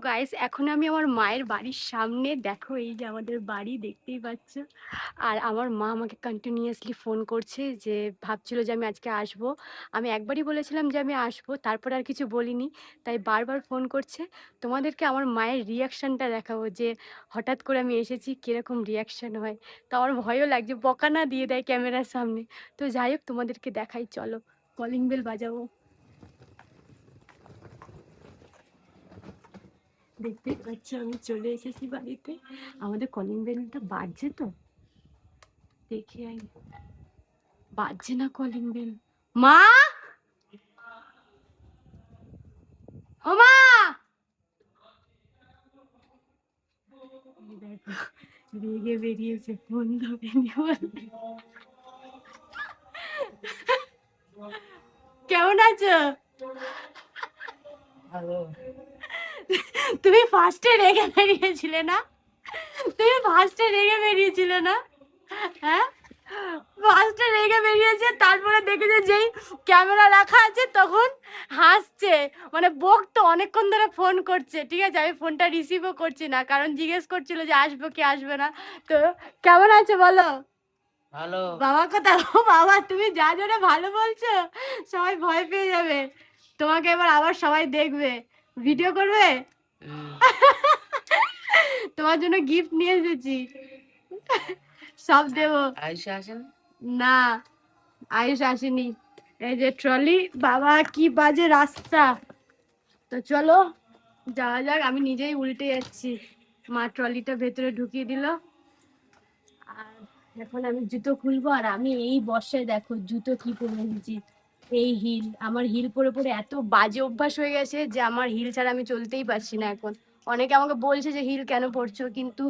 Guys, এখন আমি আমার মায়ের বাড়ির সামনে। দেখো, এই যে আমাদের বাড়ি, দেখতেই পাচ্ছ। আর আমার মা আমাকে কন্টিনিউয়াসলি ফোন করছে, যে ভাবছিল যে আমি আজকে আসব। আমি একবারই বলেছিলাম যে আমি আসবো, তারপর আর কিছু বলিনি। তাই বারবার ফোন করছে। তোমাদেরকে আমার মায়ের রিয়াকশানটা দেখাবো, যে হঠাৎ করে আমি এসেছি, কীরকম রিয়াকশান হয়। তো আমার ভয়ও লাগছে, বকা না দিয়ে দেয় ক্যামেরার সামনে। তো যাই হোক, তোমাদেরকে দেখাই, চলো। কলিং বেল বাজাবো। দেখতেই পাচ্ছ আমি চলে এসেছি বাড়িতে। আমাদের কলিং বেলটা বাজছে, তো দেখে আই। বাজছে না কলিং বেল। মা, ও মা! এই দেখো, রেগে বেরিয়েছে, ফোন ধরেনি বলে। কেমন আছো? তুমি ফার্স্টে রেগে বেরিয়েছিলে না? তুমি ফার্স্টে রেগে বেরিয়েছিলে না? হ্যাঁ, ফার্স্টে রেগে বেরিয়েছে, তারপরে দেখেছে যেই ক্যামেরা রাখা আছে তখন হাসছে। মানে বকতো, অনেকক্ষণ ধরে ফোন করছে, ঠিক আছে। আমি ফোনটা রিসিভও করছি না, কারণ জিজ্ঞেস করছিল যে আসবো কি আসবে না। তো কেমন আছে বলো? ভালো। বাবা কোথায়? ও বাবা, তুমি যা জোরে ভালো বলছো, সবাই ভয় পেয়ে যাবে। তোমাকে এবার আবার সবাই দেখবে, ভিডিও করবে। তোমার জন্য গিফট নিয়ে এসেছি, সব দেবো। আয়ুষা আসেন না, আয়ুষ আসেনি। এই যে ট্রলি, বাবা কি বাজে রাস্তা। তো চলো যাওয়া যাক। আমি নিজেই উল্টে যাচ্ছি। মা ট্রলিটা ভেতরে ঢুকিয়ে দিল। আর এখন আমি জুতো খুলবো। আর আমি এই বর্ষায় দেখো জুতো কি পরে নিয়েছি। এই হিল, আমার হিল পরে পরে এত বাজে অভ্যাস হয়ে গেছে যে আমার হিল ছাড়া আমি চলতেই পারছি না এখন। অনেকে আমাকে বলছে যে হিল কেন পরছো, কিন্তু